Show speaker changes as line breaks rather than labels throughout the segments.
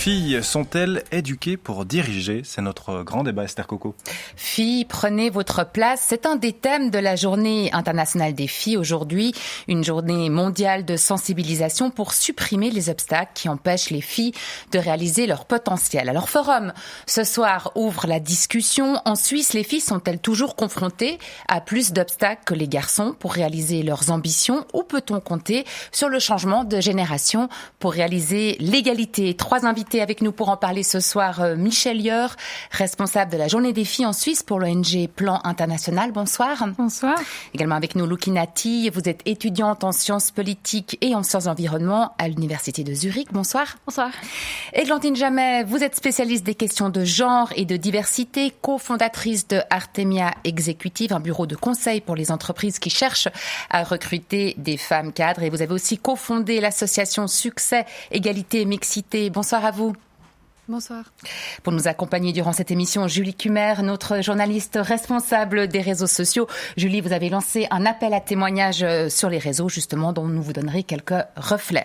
filles sont-elles éduquées pour diriger ? C'est notre grand débat, Esther Coco.
Filles, prenez votre place. C'est un des thèmes de la Journée internationale des filles aujourd'hui. Une journée mondiale de sensibilisation pour supprimer les obstacles qui empêchent les filles de réaliser leur potentiel. Alors Forum, ce soir, ouvre la discussion. En Suisse, les filles sont-elles toujours confrontées à plus d'obstacles que les garçons pour réaliser leurs ambitions, ou peut-on compter sur le changement de génération pour réaliser l'égalité ? Trois invités avec nous pour en parler ce soir. Michèle Yeur, responsable de la Journée des filles en Suisse pour l'ONG Plan International. Bonsoir.
Bonsoir.
Également avec nous Luki Nati, vous êtes étudiante en sciences politiques et en sciences environnement à l'Université de Zurich. Bonsoir.
Bonsoir.
Églantine Jamet, vous êtes spécialiste des questions de genre et de diversité, cofondatrice de Artemia Executive, un bureau de conseil pour les entreprises qui cherchent à recruter des femmes cadres. Et vous avez aussi cofondé l'association Succès, Égalité et Mixité. Bonsoir à vous.
Bonsoir.
Pour nous accompagner durant cette émission, Julie Cumer, notre journaliste responsable des réseaux sociaux. Julie, vous avez lancé un appel à témoignages sur les réseaux, justement, dont nous vous donnerez quelques reflets.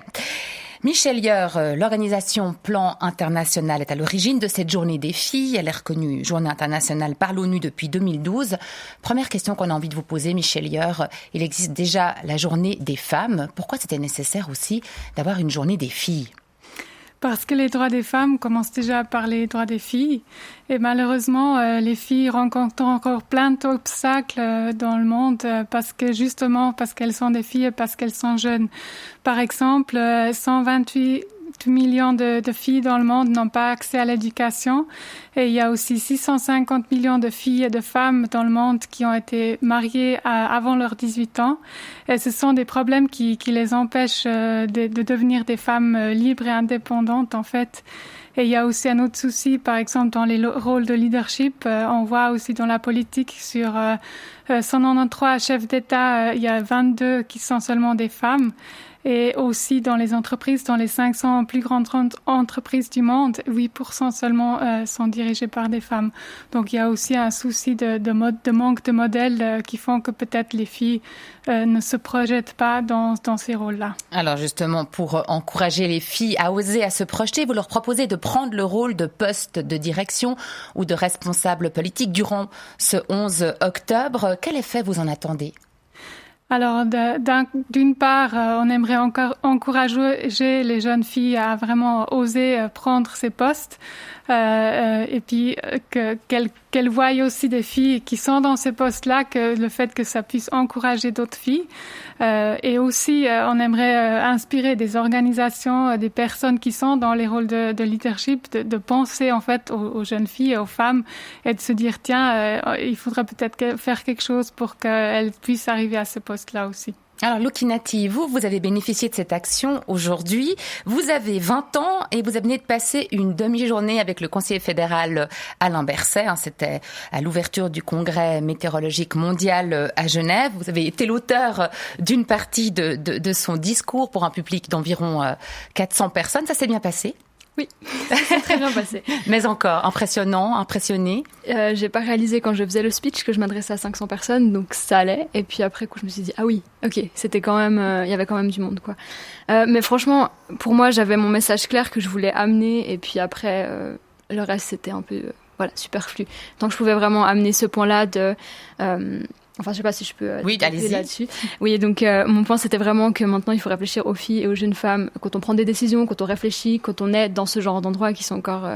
Michèle Yeur, l'organisation Plan International est à l'origine de cette journée des filles. Elle est reconnue journée internationale par l'ONU depuis 2012. Première question qu'on a envie de vous poser, Michèle Yeur. Il existe déjà la journée des femmes. Pourquoi c'était nécessaire aussi d'avoir une journée des filles ?
Parce que les droits des femmes commencent déjà par les droits des filles. Et malheureusement, les filles rencontrent encore plein d'obstacles dans le monde parce qu'elles sont des filles et parce qu'elles sont jeunes. Par exemple, 128 millions de filles dans le monde n'ont pas accès à l'éducation. Et il y a aussi 650 millions de filles et de femmes dans le monde qui ont été mariées avant leurs 18 ans. Et ce sont des problèmes qui les empêchent de devenir des femmes libres et indépendantes, en fait. Et il y a aussi un autre souci, par exemple, dans les rôles de leadership. On voit aussi dans la politique, sur 193 chefs d'État, il y a 22 qui sont seulement des femmes. Et aussi dans les entreprises, dans les 500 plus grandes entreprises du monde, 8% seulement sont dirigées par des femmes. Donc il y a aussi un souci de manque de modèles qui font que peut-être les filles ne se projettent pas dans ces rôles-là.
Alors justement, pour encourager les filles à oser, à se projeter, vous leur proposez de prendre le rôle de poste de direction ou de responsable politique durant ce 11 octobre. Quel effet vous en attendez ?
Alors, d'une part, on aimerait encore encourager les jeunes filles à vraiment oser prendre ces postes, et puis qu'elles voient aussi des filles qui sont dans ces postes-là, que le fait que ça puisse encourager d'autres filles. Et aussi, on aimerait inspirer des organisations, des personnes qui sont dans les rôles de leadership, de penser en fait aux jeunes filles et aux femmes, et de se dire tiens, il faudrait peut-être faire quelque chose pour qu'elles puissent arriver à ce poste-là aussi.
Alors, Luki Nati, vous avez bénéficié de cette action aujourd'hui. Vous avez 20 ans et vous venez de passer une demi-journée avec le conseiller fédéral Alain Berset. C'était à l'ouverture du congrès météorologique mondial à Genève. Vous avez été l'auteur d'une partie de son discours pour un public d'environ 400 personnes. Ça s'est bien passé ?
Oui, ça s'est très bien passé.
Mais encore, impressionné.
J'ai pas réalisé quand je faisais le speech que je m'adressais à 500 personnes, donc ça allait. Et puis après coup, je me suis dit, ah oui, ok, c'était quand même, il y avait quand même du monde, quoi. Mais franchement, pour moi, j'avais mon message clair que je voulais amener, et puis après, le reste, c'était un peu, superflu. Donc je pouvais vraiment amener ce point-là de... Enfin, je sais pas si je peux
allez-y
là-dessus. Oui, donc mon point, c'était vraiment que maintenant, il faut réfléchir aux filles et aux jeunes femmes quand on prend des décisions, quand on réfléchit, quand on est dans ce genre d'endroits qui sont encore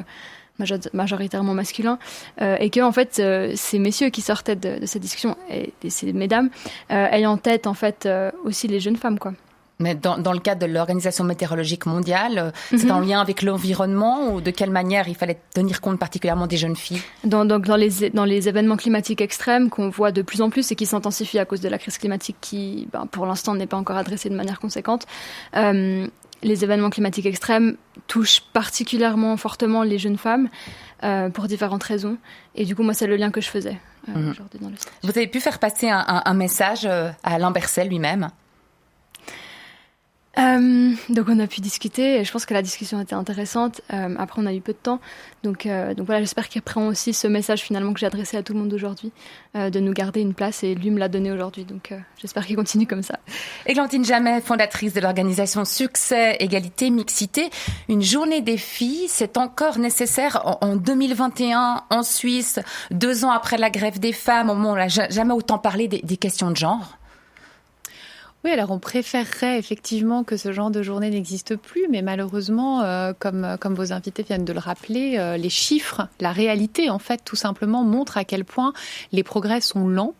majoritairement masculins, et que en fait, ces messieurs qui sortaient de cette discussion et ces mesdames aient en tête en fait aussi les jeunes femmes, quoi.
Mais dans le cadre de l'Organisation météorologique mondiale, c'est en lien avec l'environnement, ou de quelle manière il fallait tenir compte particulièrement des jeunes filles ?
Dans les événements climatiques extrêmes qu'on voit de plus en plus et qui s'intensifient à cause de la crise climatique qui, pour l'instant, n'est pas encore adressée de manière conséquente, les événements climatiques extrêmes touchent particulièrement fortement les jeunes femmes pour différentes raisons. Et du coup, moi, c'est le lien que je faisais aujourd'hui dans le stage.
Vous avez pu faire passer un message à Alain Berset lui-même ?
Donc on a pu discuter et je pense que la discussion était intéressante. Après on a eu peu de temps, donc voilà, j'espère qu'il prend aussi ce message finalement que j'ai adressé à tout le monde aujourd'hui, de nous garder une place, et lui me l'a donné aujourd'hui, donc j'espère qu'il continue comme ça.
Églantine Jamet, fondatrice de l'organisation Succès, Égalité, Mixité, une journée des filles, c'est encore nécessaire en 2021 en Suisse, 2 ans après la grève des femmes, au moment où on n'a jamais autant parlé des questions de genre?
Oui, alors on préférerait effectivement que ce genre de journée n'existe plus, mais malheureusement, comme vos invités viennent de le rappeler, les chiffres, la réalité en fait tout simplement montrent à quel point les progrès sont lents.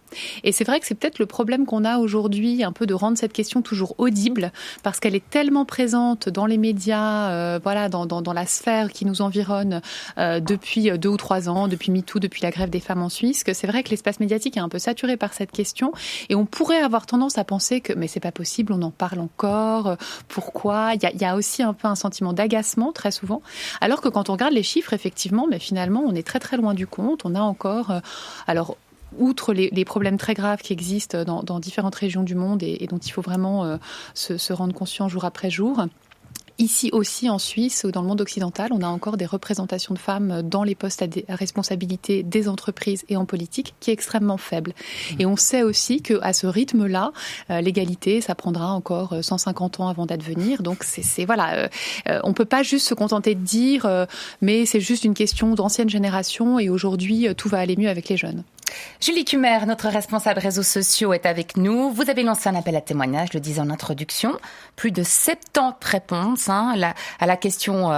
Et c'est vrai que c'est peut-être le problème qu'on a aujourd'hui, un peu de rendre cette question toujours audible, parce qu'elle est tellement présente dans les médias, voilà, dans la sphère qui nous environne depuis 2 ou 3 ans, depuis MeToo, depuis la grève des femmes en Suisse, que c'est vrai que l'espace médiatique est un peu saturé par cette question, et on pourrait avoir tendance à penser que mais c'est pas possible, on en parle encore, pourquoi? Il y a aussi un peu un sentiment d'agacement très souvent, alors que quand on regarde les chiffres, effectivement, mais finalement, on est très très loin du compte. On a encore, alors outre les problèmes très graves qui existent dans différentes régions du monde et dont il faut vraiment se rendre conscient jour après jour. Ici aussi, en Suisse ou dans le monde occidental, on a encore des représentations de femmes dans les postes à responsabilité des entreprises et en politique qui est extrêmement faible. Et on sait aussi qu'à ce rythme-là, l'égalité, ça prendra encore 150 ans avant d'advenir. Donc voilà, on peut pas juste se contenter de dire mais c'est juste une question d'ancienne génération et aujourd'hui tout va aller mieux avec les jeunes.
Julie Cumer, notre responsable réseaux sociaux, est avec nous. Vous avez lancé un appel à témoignages, je le disais en introduction. Plus de 70 réponses à la question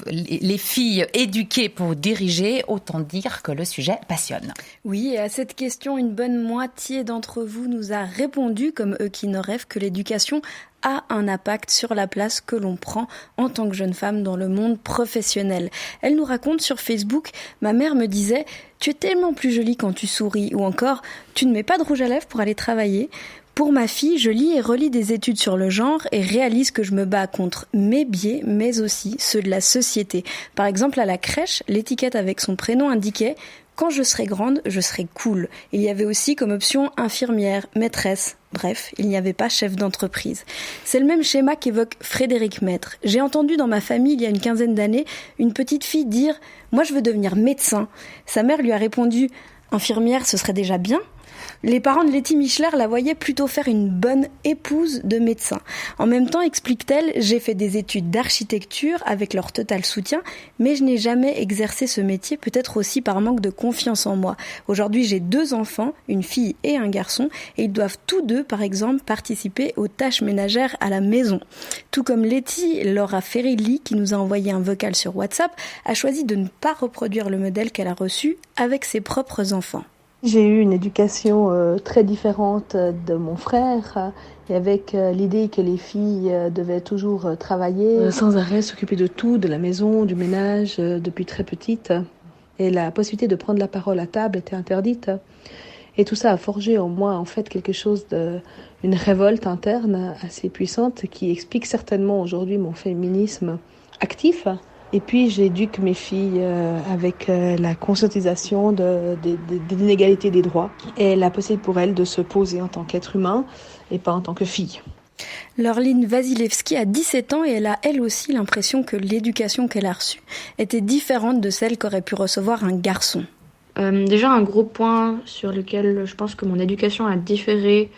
les filles éduquées pour diriger. Autant dire que le sujet passionne.
Oui, et à cette question, une bonne moitié d'entre vous nous a répondu, comme eux qui ne rêvent que l'éducation a un impact sur la place que l'on prend en tant que jeune femme dans le monde professionnel. Elle nous raconte sur Facebook: ma mère me disait « Tu es tellement plus jolie quand tu souris » ou encore « Tu ne mets pas de rouge à lèvres pour aller travailler ». Pour ma fille, je lis et relis des études sur le genre et réalise que je me bats contre mes biais, mais aussi ceux de la société. Par exemple, à la crèche, l'étiquette avec son prénom indiquait « Quand je serai grande, je serai cool ». Il y avait aussi comme option infirmière, maîtresse. Bref, il n'y avait pas chef d'entreprise. C'est le même schéma qu'évoque Frédéric Maître. J'ai entendu dans ma famille, il y a une quinzaine d'années, une petite fille dire « Moi, je veux devenir médecin ». Sa mère lui a répondu « Infirmière, ce serait déjà bien ». Les parents de Letty Michler la voyaient plutôt faire une bonne épouse de médecin. En même temps, explique-t-elle, j'ai fait des études d'architecture avec leur total soutien, mais je n'ai jamais exercé ce métier, peut-être aussi par manque de confiance en moi. Aujourd'hui, j'ai 2 enfants, une fille et un garçon, et ils doivent tous 2, par exemple, participer aux tâches ménagères à la maison. Tout comme Letty, Laura Ferilli, qui nous a envoyé un vocal sur WhatsApp, a choisi de ne pas reproduire le modèle qu'elle a reçu avec ses propres enfants.
J'ai eu une éducation très différente de mon frère et avec l'idée que les filles devaient toujours travailler, sans arrêt s'occuper de tout, de la maison, du ménage, depuis très petite. Et la possibilité de prendre la parole à table était interdite. Et tout ça a forgé en moi en fait quelque chose une révolte interne assez puissante qui explique certainement aujourd'hui mon féminisme actif. Et puis j'éduque mes filles avec la conscientisation de l'inégalité des droits et la possibilité pour elles de se poser en tant qu'être humain et pas en tant que fille.
Laureline Vasilevski a 17 ans et elle a elle aussi l'impression que l'éducation qu'elle a reçue était différente de celle qu'aurait pu recevoir un garçon.
Déjà un gros point sur lequel je pense que mon éducation a différé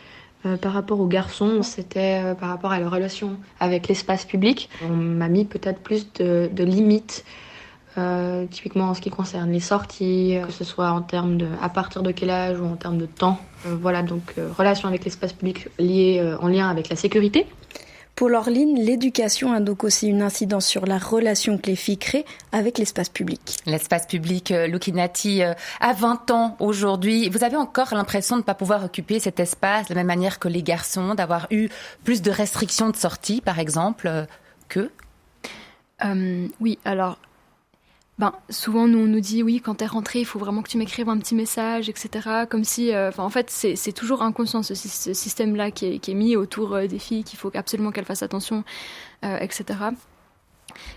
par rapport aux garçons, c'était par rapport à leur relation avec l'espace public. On m'a mis peut-être plus de limites, typiquement en ce qui concerne les sorties, que ce soit en termes de à partir de quel âge ou en termes de temps. Voilà, donc relation avec l'espace public en lien avec la sécurité.
Pour Laureline, l'éducation a donc aussi une incidence sur la relation que les filles créent avec l'espace public.
L'espace public, Lukinati, à 20 ans aujourd'hui, vous avez encore l'impression de ne pas pouvoir occuper cet espace de la même manière que les garçons, d'avoir eu plus de restrictions de sortie, par exemple, qu'eux?
Oui, alors... souvent, nous, on nous dit, oui, quand t'es rentrée, il faut vraiment que tu m'écrives un petit message, etc. Comme si, en fait, c'est toujours inconscient, ce système-là qui est mis autour des filles, qu'il faut absolument qu'elles fassent attention, etc.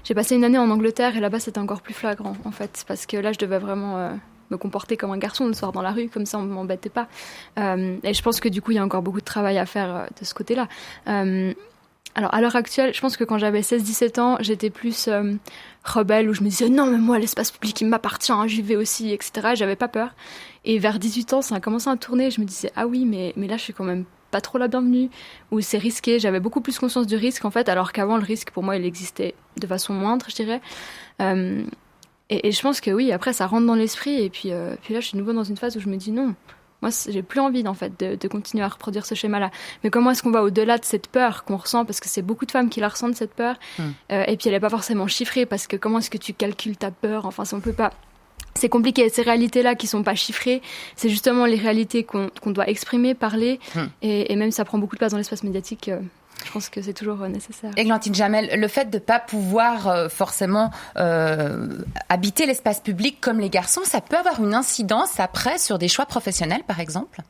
J'ai passé une année en Angleterre et là-bas, c'était encore plus flagrant, en fait, parce que là, je devais vraiment me comporter comme un garçon le soir dans la rue, comme ça, on ne m'embêtait pas. Et je pense que, du coup, il y a encore beaucoup de travail à faire de ce côté-là. Alors, à l'heure actuelle, je pense que quand j'avais 16-17 ans, j'étais plus rebelle, où je me disais « Non, mais moi, l'espace public, il m'appartient, j'y vais aussi, etc. » J'avais pas peur. Et vers 18 ans, ça a commencé à tourner. Je me disais « Ah oui, mais là, je suis quand même pas trop la bienvenue. » Ou c'est risqué. J'avais beaucoup plus conscience du risque, en fait, alors qu'avant, le risque, pour moi, il existait de façon moindre, je dirais. Et je pense que oui, après, ça rentre dans l'esprit. Et puis là, je suis de nouveau dans une phase où je me dis « Non. » Moi, j'ai plus envie, en fait, de continuer à reproduire ce schéma-là. Mais comment est-ce qu'on va au-delà de cette peur qu'on ressent? Parce que c'est beaucoup de femmes qui la ressentent, cette peur. Et puis, elle n'est pas forcément chiffrée, parce que comment est-ce que tu calcules ta peur? Enfin, on peut pas... C'est compliqué. Ces réalités-là qui sont pas chiffrées, c'est justement les réalités qu'on doit exprimer, parler. Et même, ça prend beaucoup de place dans l'espace médiatique. Je pense que c'est toujours nécessaire.
Églantine Jamel, le fait de ne pas pouvoir forcément habiter l'espace public comme les garçons, ça peut avoir une incidence après sur des choix professionnels, par exemple?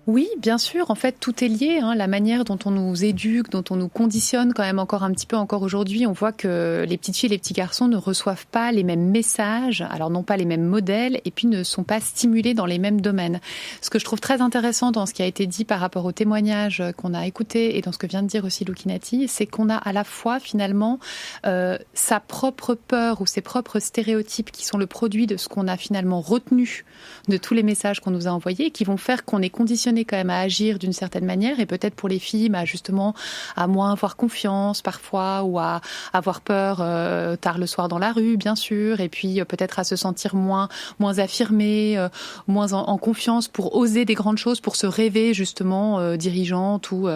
Oui, bien sûr. En fait, tout est lié. La manière dont on nous éduque, dont on nous conditionne quand même encore un petit peu encore aujourd'hui, on voit que les petites filles et les petits garçons ne reçoivent pas les mêmes messages, alors non pas les mêmes modèles, et puis ne sont pas stimulés dans les mêmes domaines. Ce que je trouve très intéressant dans ce qui a été dit par rapport aux témoignages qu'on a écoutés et dans ce que vient de dire aussi Lukinati, c'est qu'on a à la fois finalement sa propre peur ou ses propres stéréotypes qui sont le produit de ce qu'on a finalement retenu de tous les messages qu'on nous a envoyés et qui vont faire qu'on est conditionné quand même à agir d'une certaine manière, et peut-être pour les filles, justement, à moins avoir confiance parfois, ou à avoir peur tard le soir dans la rue, bien sûr, et puis peut-être à se sentir moins affirmée, moins en confiance pour oser des grandes choses, pour se rêver justement dirigeante ou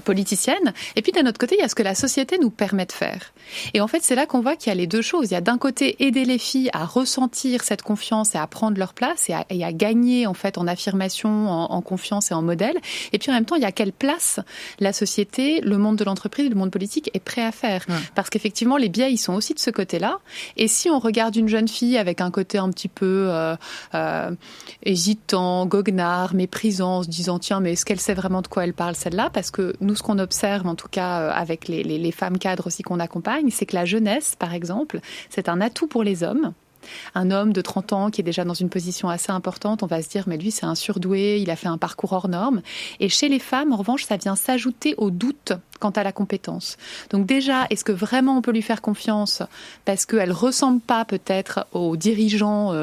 politicienne. Et puis d'un autre côté, il y a ce que la société nous permet de faire. Et en fait, c'est là qu'on voit qu'il y a les deux choses. Il y a d'un côté aider les filles à ressentir cette confiance et à prendre leur place et à gagner en fait en affirmation, en confiance et en modèle. Et puis en même temps, il y a quelle place la société, le monde de l'entreprise, le monde politique est prêt à faire. Parce qu'effectivement, les biais, ils sont aussi de ce côté-là. Et si on regarde une jeune fille avec un côté un petit peu hésitant, goguenard, méprisant, en se disant tiens, mais est-ce qu'elle sait vraiment de quoi elle parle celle-là? Parce que nous, ce qu'on observe, en tout cas avec les femmes cadres aussi qu'on accompagne, c'est que la jeunesse, par exemple, c'est un atout pour les hommes. Un homme de 30 ans qui est déjà dans une position assez importante, on va se dire mais lui c'est un surdoué, il a fait un parcours hors norme. Et chez les femmes, en revanche, ça vient s'ajouter au doute quant à la compétence. Donc déjà, est-ce que vraiment on peut lui faire confiance parce qu'elle ressemble pas peut-être aux dirigeants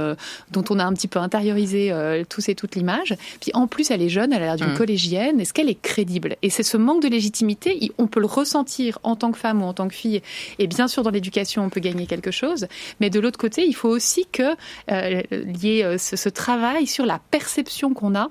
dont on a un petit peu intériorisé tous et toute l'image. Puis en plus, elle est jeune, elle a l'air d'une collégienne. Est-ce qu'elle est crédible? Et c'est ce manque de légitimité, on peut le ressentir en tant que femme ou en tant que fille. Et bien sûr, dans l'éducation, on peut gagner quelque chose. Mais de l'autre côté, il faut aussi que il y ait ce travail sur la perception qu'on a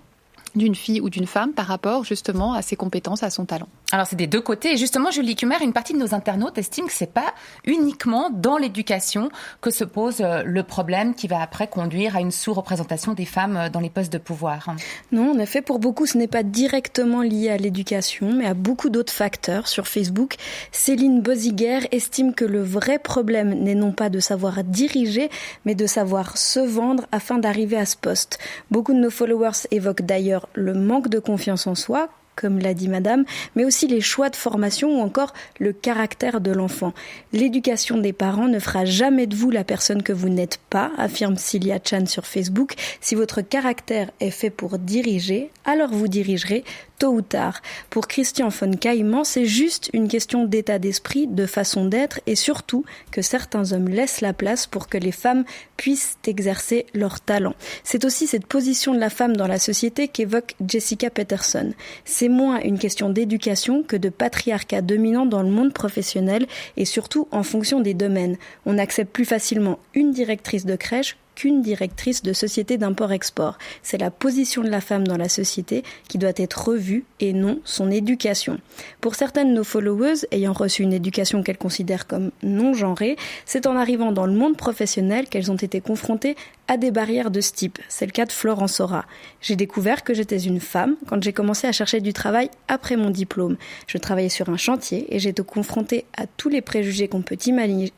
d'une fille ou d'une femme par rapport justement à ses compétences, à son talent.
Alors c'est des deux côtés. Et justement, Julie Cumer, une partie de nos internautes estime que c'est pas uniquement dans l'éducation que se pose le problème qui va après conduire à une sous-représentation des femmes dans les postes de pouvoir.
Non, en effet, pour beaucoup, ce n'est pas directement lié à l'éducation, mais à beaucoup d'autres facteurs. Sur Facebook, Céline Boziguer estime que le vrai problème n'est non pas de savoir diriger, mais de savoir se vendre afin d'arriver à ce poste. Beaucoup de nos followers évoquent d'ailleurs le manque de confiance en soi, comme l'a dit madame, mais aussi les choix de formation ou encore le caractère de l'enfant. L'éducation des parents ne fera jamais de vous la personne que vous n'êtes pas, affirme Cilia Chan sur Facebook. Si votre caractère est fait pour diriger, alors vous dirigerez tôt ou tard. Pour Christian von Caïman, c'est juste une question d'état d'esprit, de façon d'être et surtout que certains hommes laissent la place pour que les femmes puissent exercer leur talent. C'est aussi cette position de la femme dans la société qu'évoque Jessica Peterson. C'est moins une question d'éducation que de patriarcat dominant dans le monde professionnel et surtout en fonction des domaines. On accepte plus facilement une directrice de crèche qu'une directrice de société d'import-export. C'est la position de la femme dans la société qui doit être revue et non son éducation. Pour certaines de nos followers ayant reçu une éducation qu'elles considèrent comme non genrée, c'est en arrivant dans le monde professionnel qu'elles ont été confrontées à des barrières de ce type. C'est le cas de Florence Sora. J'ai découvert que j'étais une femme quand j'ai commencé à chercher du travail après mon diplôme. Je travaillais sur un chantier et j'ai été confrontée à tous les préjugés qu'on peut imaginer,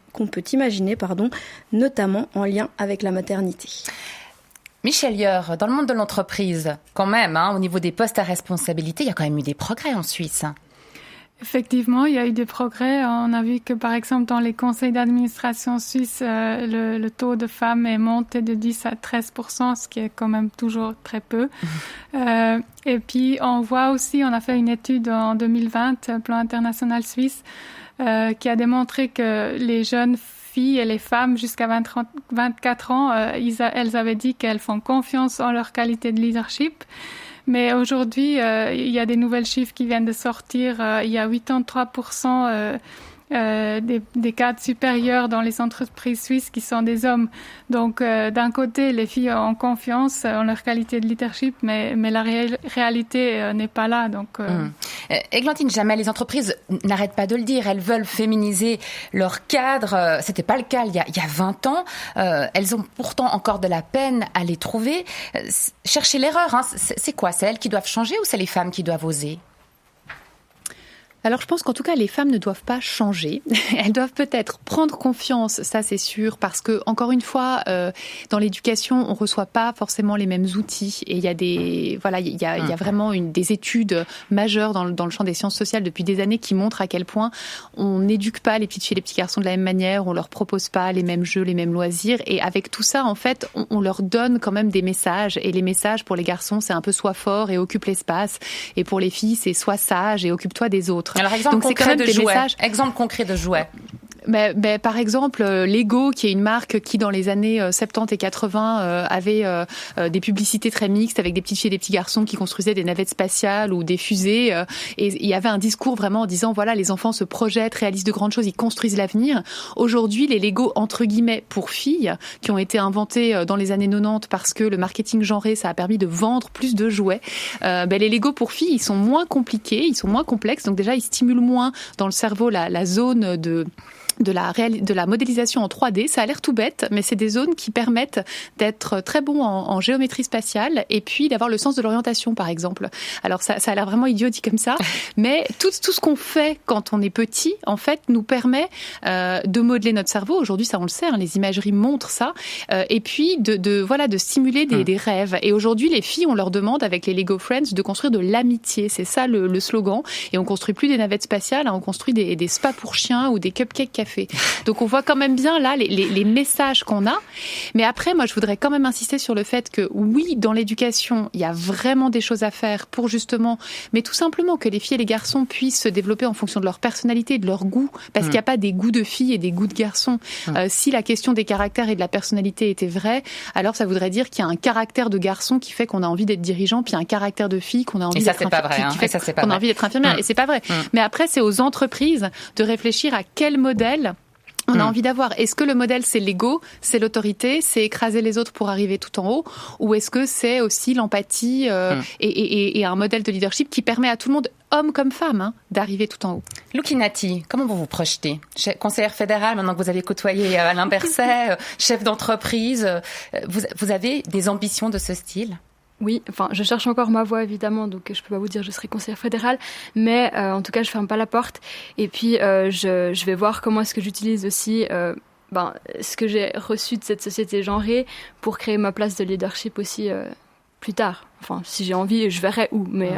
notamment en lien avec la maternité.
Michel Yeur, dans le monde de l'entreprise, quand même, au niveau des postes à responsabilité, il y a quand même eu des progrès en Suisse.
Effectivement, il y a eu des progrès. On a vu que, par exemple, dans les conseils d'administration suisses, le taux de femmes est monté de 10 à 13%, ce qui est quand même toujours très peu. Et puis, on voit aussi, on a fait une étude en 2020, Plan international suisse, qui a démontré que les jeunes filles et les femmes jusqu'à 24 ans, elles avaient dit qu'elles font confiance en leur qualité de leadership. Mais aujourd'hui, il y a des nouvelles chiffres qui viennent de sortir. Il y a 83% des cadres supérieurs dans les entreprises suisses qui sont des hommes. Donc, d'un côté, les filles ont confiance en leur qualité de leadership, mais la réalité n'est pas là. Donc,
Églantine Jamel, les entreprises n'arrêtent pas de le dire. Elles veulent féminiser leurs cadres. C'était pas le cas il y a 20 ans. Elles ont pourtant encore de la peine à les trouver. Cherchez l'erreur. Hein. C'est quoi? C'est elles qui doivent changer ou c'est les femmes qui doivent oser?
Alors je pense qu'en tout cas les femmes ne doivent pas changer. Elles doivent peut-être prendre confiance, ça c'est sûr, parce que encore une fois, dans l'éducation, on reçoit pas forcément les mêmes outils. Et il y a il y a vraiment des études majeures dans le champ des sciences sociales depuis des années qui montrent à quel point on n'éduque pas les petites filles et les petits garçons de la même manière, on leur propose pas les mêmes jeux, les mêmes loisirs. Et avec tout ça, en fait, on leur donne quand même des messages. Et les messages pour les garçons, c'est un peu sois fort et occupe l'espace. Et pour les filles, c'est sois sage et occupe-toi des autres.
Alors, exemple concret de jouets. Exemple concret de jouets.
Par exemple, Lego, qui est une marque qui, dans les années 70 et 80, avait des publicités très mixtes avec des petites filles et des petits garçons qui construisaient des navettes spatiales ou des fusées. Et il y avait un discours vraiment en disant, voilà, les enfants se projettent, réalisent de grandes choses, ils construisent l'avenir. Aujourd'hui, les Lego, entre guillemets, pour filles, qui ont été inventés dans les années 90 parce que le marketing genré, ça a permis de vendre plus de jouets. Les Lego pour filles, ils sont moins compliqués, ils sont moins complexes. Donc déjà, ils stimulent moins dans le cerveau la zone de la modélisation en 3D. Ça a l'air tout bête, mais c'est des zones qui permettent d'être très bons en géométrie spatiale et puis d'avoir le sens de l'orientation, par exemple. Alors ça a l'air vraiment idiot dit comme ça, mais tout ce qu'on fait quand on est petit, en fait, nous permet de modeler notre cerveau. Aujourd'hui, ça on le sait, hein, les imageries montrent ça. Et puis de stimuler des rêves. Et aujourd'hui, les filles, on leur demande avec les Lego Friends de construire de l'amitié. C'est ça le slogan. Et on construit plus des navettes spatiales, hein, on construit des spas pour chiens ou des cupcakes café. Donc on voit quand même bien là les messages qu'on a. Mais après, moi je voudrais quand même insister sur le fait que oui, dans l'éducation, il y a vraiment des choses à faire pour justement, mais tout simplement que les filles et les garçons puissent se développer en fonction de leur personnalité et de leur goût. Parce qu'il n'y a pas des goûts de filles et des goûts de garçons. Si la question des caractères et de la personnalité était vraie, alors ça voudrait dire qu'il y a un caractère de garçon qui fait qu'on a envie d'être dirigeant, puis un caractère de fille qu'on a envie d'être infirmière. Et c'est pas vrai. Mais après, c'est aux entreprises de réfléchir à quel modèle on a envie d'avoir. Est-ce que le modèle, c'est l'ego, c'est l'autorité, c'est écraser les autres pour arriver tout en haut, ou est-ce que c'est aussi l'empathie et un modèle de leadership qui permet à tout le monde, homme comme femme, d'arriver tout en haut?
Lucinati, comment vous vous projetez? Conseillère fédérale, maintenant que vous avez côtoyé Alain Berset, chef d'entreprise, vous avez des ambitions de ce style?
Oui, enfin, je cherche encore ma voie, évidemment, donc je peux pas vous dire je serai conseillère fédérale, mais en tout cas, je ferme pas la porte. Et puis, je vais voir comment est-ce que j'utilise aussi ce que j'ai reçu de cette société genrée pour créer ma place de leadership aussi plus tard. Enfin, si j'ai envie, je verrai où, mais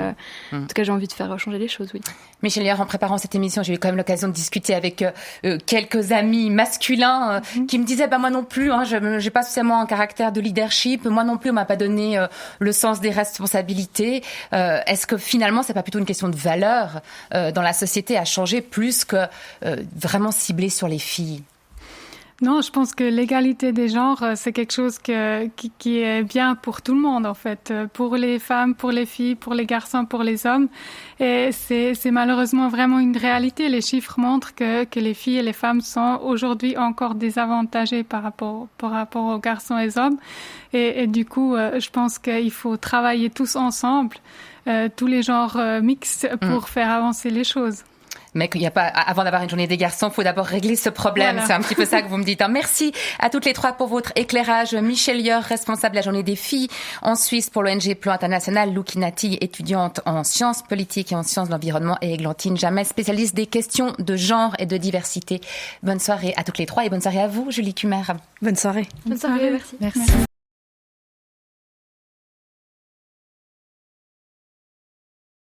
en tout cas, j'ai envie de faire changer les choses, oui.
Michel Liard, en préparant cette émission, j'ai eu quand même l'occasion de discuter avec quelques amis masculins qui me disaient, moi non plus, j'ai pas spécialement un caractère de leadership, moi non plus, on m'a pas donné le sens des responsabilités. Est-ce que finalement, c'est pas plutôt une question de valeur dans la société à changer plus que vraiment cibler sur les filles?
Non, je pense que l'égalité des genres, c'est quelque chose qui est bien pour tout le monde, en fait. Pour les femmes, pour les filles, pour les garçons, pour les hommes. Et c'est malheureusement vraiment une réalité. Les chiffres montrent que les filles et les femmes sont aujourd'hui encore désavantagées par rapport aux garçons et aux hommes. Et du coup, je pense qu'il faut travailler tous ensemble, tous les genres mixtes, pour faire avancer les choses.
Mais qu'il n'y a pas, avant d'avoir une journée des garçons, il faut d'abord régler ce problème. Voilà. C'est un petit peu ça que vous me dites. Merci à toutes les trois pour votre éclairage. Michel Lieur, responsable de la journée des filles en Suisse pour l'ONG Plan International. Lucinati, étudiante en sciences politiques et en sciences de l'environnement. Et Églantine Jamel, spécialiste des questions de genre et de diversité. Bonne soirée à toutes les trois et bonne soirée à vous, Julie Cumer.
Bonne soirée.
Bonne soirée, merci.